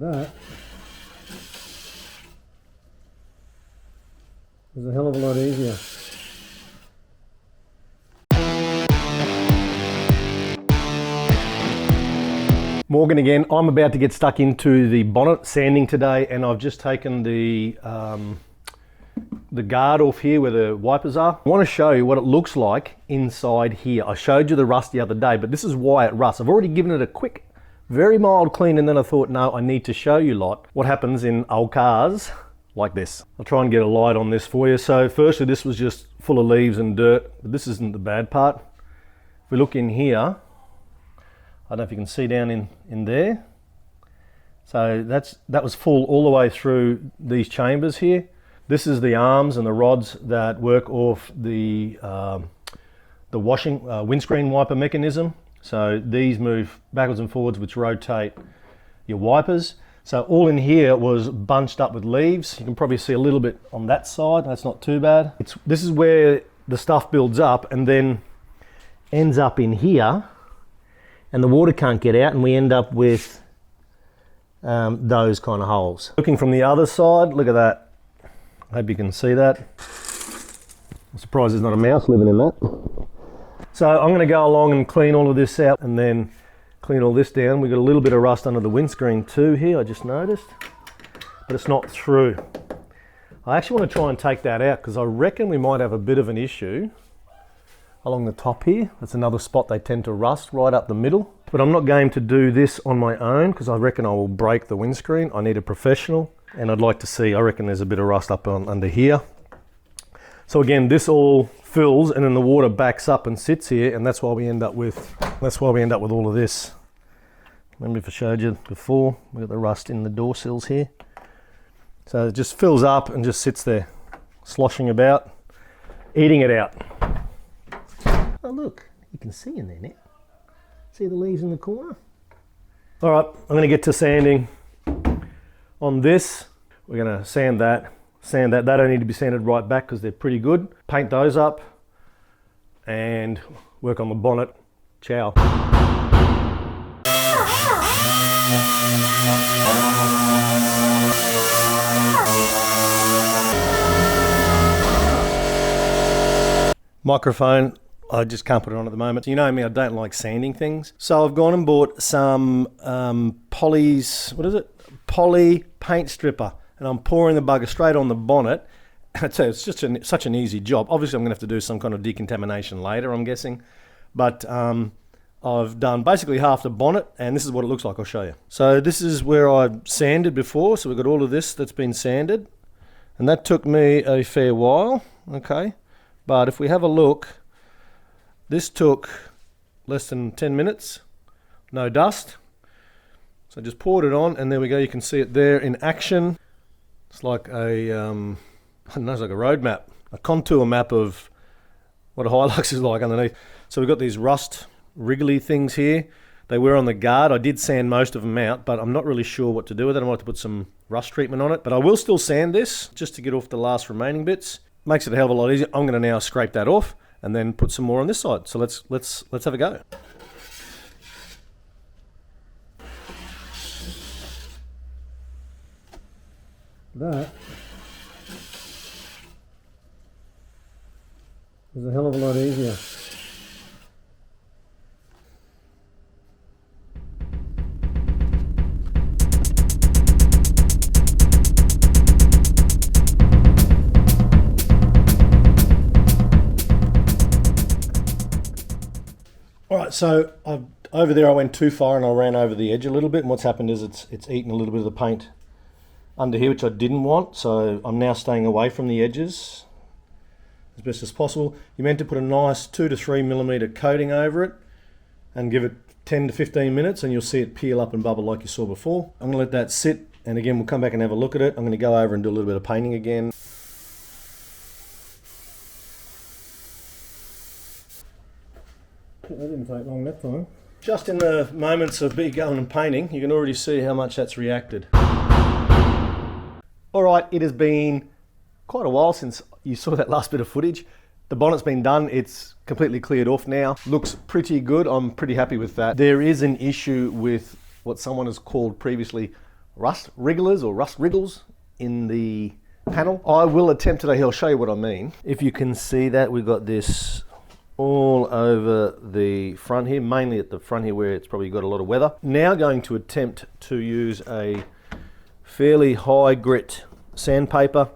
That is a hell of a lot easier. Morgan again. I'm about to get stuck into the bonnet sanding today, and I've just taken the guard off here where the wipers are. I want to show you what it looks like inside here. I showed you the rust the other day, but this is why it rusts. I've already given it a quick, very mild clean, and then I thought, no, I need to show you lot what happens in old cars like this. I'll try and get a light on this for you. So firstly, this was just full of leaves and dirt, but this isn't the bad part. If we look in here, I don't know if you can see down in there. So that was full all the way through these chambers here. This is the arms and the rods that work off the washing windscreen wiper mechanism. So these move backwards and forwards, which rotate your wipers. So all in here was bunched up with leaves. You can probably see a little bit on that side. That's not too bad. This is where the stuff builds up and then ends up in here, and the water can't get out, and we end up with those kind of holes. Looking from the other side, look at that. I hope you can see that. I'm surprised there's not a mouse living in that. So I'm going to go along and clean all of this out and then clean all this down. We've got a little bit of rust under the windscreen too here, I just noticed, but it's not through. I actually want to try and take that out because I reckon we might have a bit of an issue along the top here. That's another spot they tend to rust, right up the middle. But I'm not going to do this on my own because I reckon I will break the windscreen. I need a professional, and I'd like to see, I reckon there's a bit of rust up under here. So again, this all fills and then the water backs up and sits here, and that's why we end up with all of this. Remember if I showed you before, we've got the rust in the door sills here. So it just fills up and just sits there, sloshing about, eating it out. Oh look, you can see in there now. See the leaves in the corner? All right, I'm gonna get to sanding on this. We're gonna sand that. They don't need to be sanded right back because they're pretty good. Paint those up and work on the bonnet. Ciao. Microphone, I just can't put it on at the moment. You know me, I don't like sanding things. So I've gone and bought some poly paint stripper, and I'm pouring the bugger straight on the bonnet. I'd say it's just such an easy job. Obviously I'm gonna have to do some kind of decontamination later, I'm guessing. But I've done basically half the bonnet, and this is what it looks like. I'll show you. So this is where I sanded before. So we've got all of this that's been sanded, and that took me a fair while, okay? But if we have a look, this took less than 10 minutes, no dust. So I just poured it on, and there we go. You can see it there in action. It's like a, I don't know, it's like a road map, a contour map of what a Hilux is like underneath. So we've got these rust wriggly things here. They were on the guard. I did sand most of them out, but I'm not really sure what to do with it. I might have to put some rust treatment on it, but I will still sand this just to get off the last remaining bits. Makes it a hell of a lot easier. I'm going to now scrape that off and then put some more on this side. So let's have a go. That is a hell of a lot easier. All right, so over there I went too far and I ran over the edge a little bit, and what's happened is it's eaten a little bit of the paint under here, which I didn't want, so I'm now staying away from the edges as best as possible. You're meant to put a nice 2 to 3 millimeter coating over it and give it 10 to 15 minutes, and you'll see it peel up and bubble like you saw before. I'm gonna let that sit, and again we'll come back and have a look at it. I'm gonna go over and do a little bit of painting again. That didn't take long that time. Just in the moments of me going and painting, you can already see how much that's reacted. All right, it has been quite a while since you saw that last bit of footage. The bonnet's been done, it's completely cleared off now. Looks pretty good, I'm pretty happy with that. There is an issue with what someone has called previously rust wrigglers or rust wriggles in the panel. I will attempt today, I'll show you what I mean. If you can see that, we've got this all over the front here, mainly at the front here where it's probably got a lot of weather. Now going to attempt to use a fairly high grit sandpaper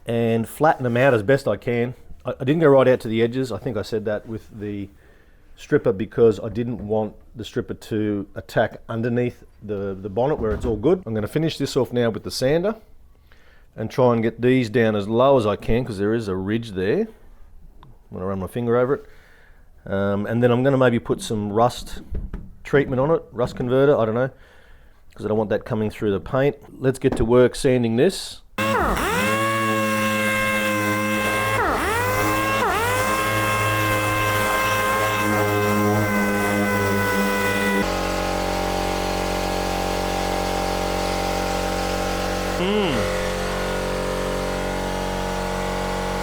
and flatten them out as best I can. I didn't go right out to the edges. I think I said that with the stripper because I didn't want the stripper to attack underneath the bonnet where it's all good. I'm going to finish this off now with the sander and try and get these down as low as I can because there is a ridge there. I'm going to run my finger over it. And then I'm going to maybe put some rust treatment on it, rust converter, I don't know, because I don't want that coming through the paint. Let's get to work sanding this.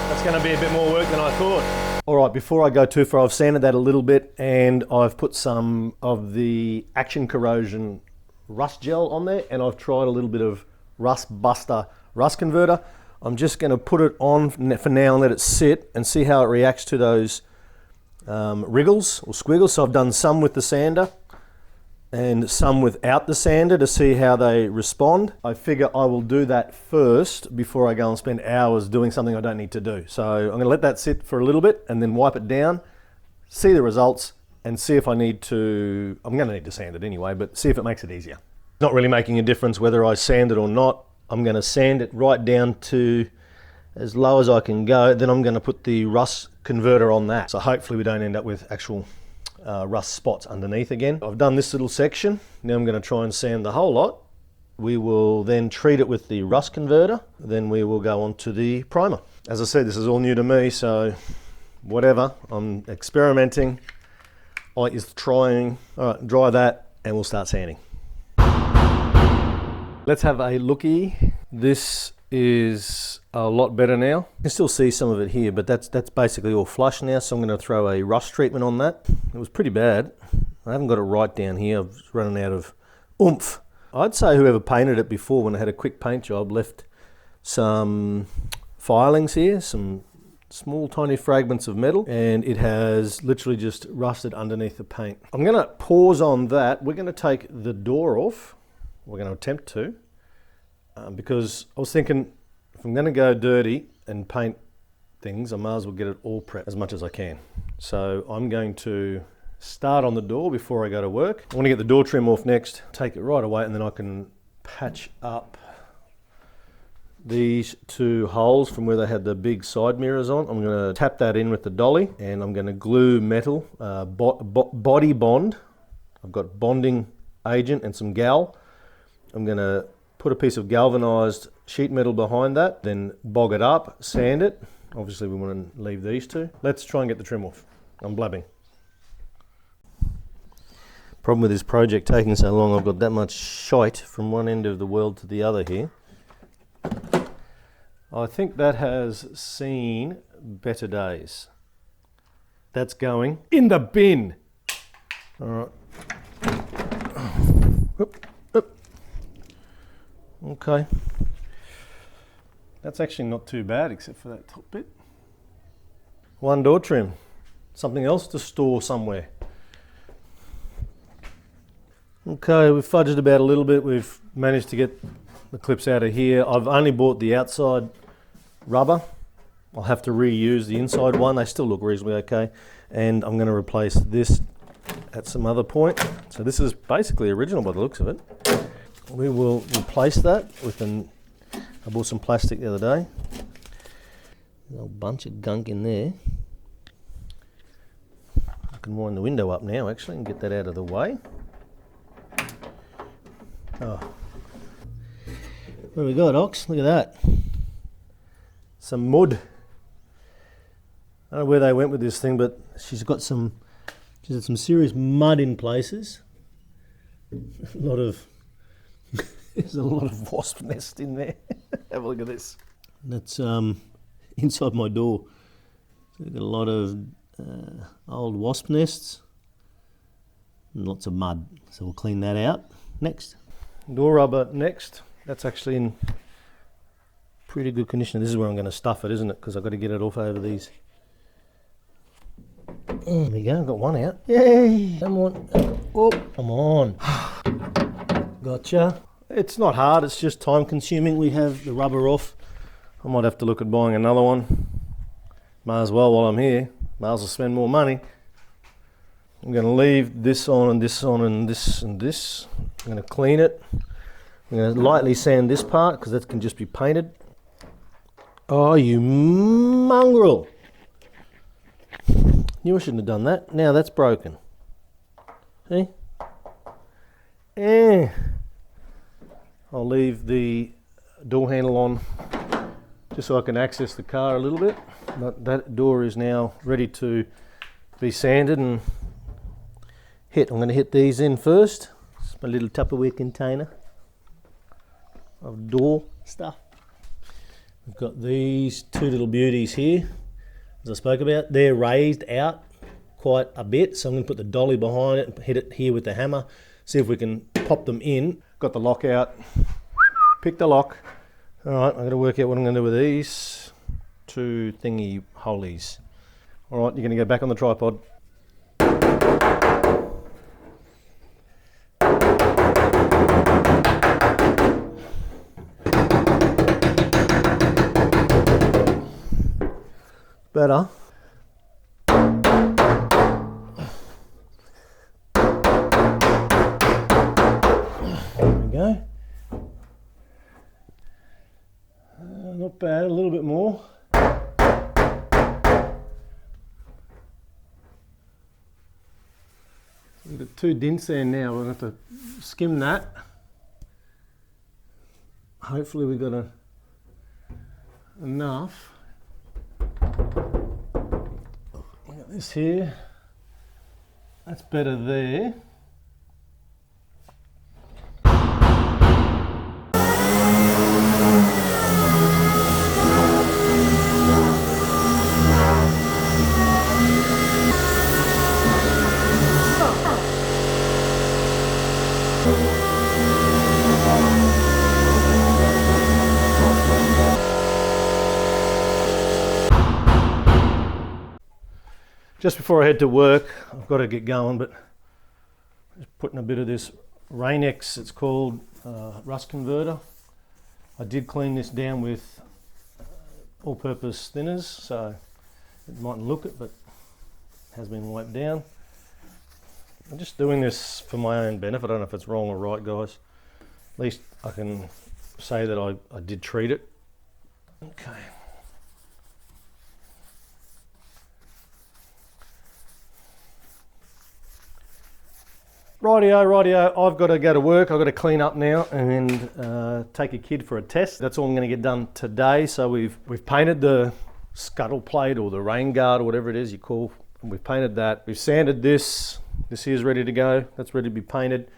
That's going to be a bit more work than I thought. All right, before I go too far, I've sanded that a little bit and I've put some of the Action Corrosion rust gel on there and I've tried a little bit of Rust Buster rust converter. I'm just going to put it on for now and let it sit and see how it reacts to those wriggles or squiggles. So I've done some with the sander and some without the sander to see how they respond. I figure I will do that first before I go and spend hours doing something I don't need to do. So I'm going to let that sit for a little bit and then wipe it down, see the results and see if I need to, I'm going to need to sand it anyway, but see if it makes it easier. Not really making a difference whether I sand it or not. I'm going to sand it right down to as low as I can go. Then I'm going to put the rust converter on that. So hopefully we don't end up with actual rust spots underneath again. I've done this little section. Now I'm going to try and sand the whole lot. We will then treat it with the rust converter. Then we will go on to the primer. As I said, this is all new to me, so whatever. I'm experimenting. I is trying. All right, dry that and we'll start sanding. Let's have a looky. This is a lot better now. You can still see some of it here, but that's basically all flush now, so I'm going to throw a rust treatment on that. It was pretty bad. I haven't got it right down here. I've running out of oomph. I'd say whoever painted it before when I had a quick paint job left some filings here, some small tiny fragments of metal, and it has literally just rusted underneath the paint. I'm going to pause on that. We're going to take the door off. We're going to attempt to. Because I was thinking if I'm going to go dirty and paint things, I might as well get it all prepped as much as I can. So I'm going to start on the door before I go to work. I want to get the door trim off next, take it right away, and then I can patch up these two holes from where they had the big side mirrors on. I'm going to tap that in with the dolly and I'm going to glue metal, body bond. I've got bonding agent and some gal. I'm going to put a piece of galvanized sheet metal behind that, then bog it up, sand it. Obviously we want to leave these two. Let's try and get the trim off. I'm blabbing. Problem with this project taking so long, I've got that much shite from one end of the world to the other here. I think that has seen better days. That's going in the bin. All right. Okay, that's actually not too bad except for that top bit. One door trim, something else to store somewhere. Okay, we've fudged about a little bit. We've managed to get the clips out of here. I've only bought the outside rubber. I'll have to reuse the inside one. They still look reasonably okay. And I'm going to replace this at some other point. So this is basically original by the looks of it. We will replace that with I bought some plastic the other day. A bunch of gunk in there. I can wind the window up now actually and get that out of the way. Oh. What have we got, Ox? Look at that. Some mud. I don't know where they went with this thing, but she's had some serious mud in places. There's a lot of wasp nest in there. Have a look at this. That's inside my door. So we've got a lot of old wasp nests and lots of mud. So we'll clean that out next. Door rubber next. That's actually in pretty good condition. This is where I'm going to stuff it, isn't it? Because I've got to get it off over these. There we go, got one out. Yay! Come on. Oh, come on. Gotcha. It's not hard, it's just time consuming. We have the rubber off. I might have to look at buying another one. Might as well while I'm here. Might as well spend more money. I'm going to leave this on and this on and this and this. I'm going to clean it. I'm going to lightly sand this part because that can just be painted. Oh, you mongrel! Knew I shouldn't have done that. Now that's broken. See? I'll leave the door handle on just so I can access the car a little bit. But that door is now ready to be sanded and hit. I'm going to hit these in first. It's my little Tupperware container of door stuff. We've got these two little beauties here, as I spoke about. They're raised out quite a bit, so I'm going to put the dolly behind it and hit it here with the hammer, see if we can pop them in. Got the lock out, pick the lock. All right, I've got to work out what I'm going to do with these two thingy holies. All right, you're going to go back on the tripod. Better. There we go. Not bad, a little bit more. We've got two dents there now, we're going to have to skim that. Hopefully we got enough. Look at this here. That's better there. Just before I head to work, I've got to get going, but just putting a bit of this Rain-X, it's called rust converter. I did clean this down with all-purpose thinners, so it mightn't look it, but it has been wiped down. I'm just doing this for my own benefit. I don't know if it's wrong or right, guys. At least I can say that I did treat it. Okay. Rightio, I've got to go to work. I've got to clean up now and take a kid for a test. That's all I'm going to get done today. So we've painted the scuttle plate or the rain guard or whatever it is you call. And we've painted that. We've sanded this. This here's ready to go. That's ready to be painted.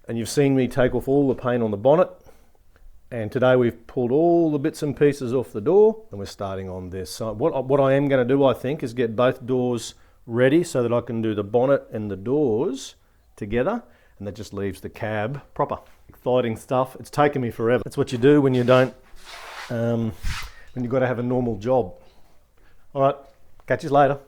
And you've seen me take off all the paint on the bonnet. And today we've pulled all the bits and pieces off the door and we're starting on this. So what I am going to do, I think, is get both doors ready so that I can do the bonnet and the doors together, and that just leaves the cab proper. Exciting stuff. It's taken me forever. That's what you do when you don't, when you've got to have a normal job. All right, catch you later.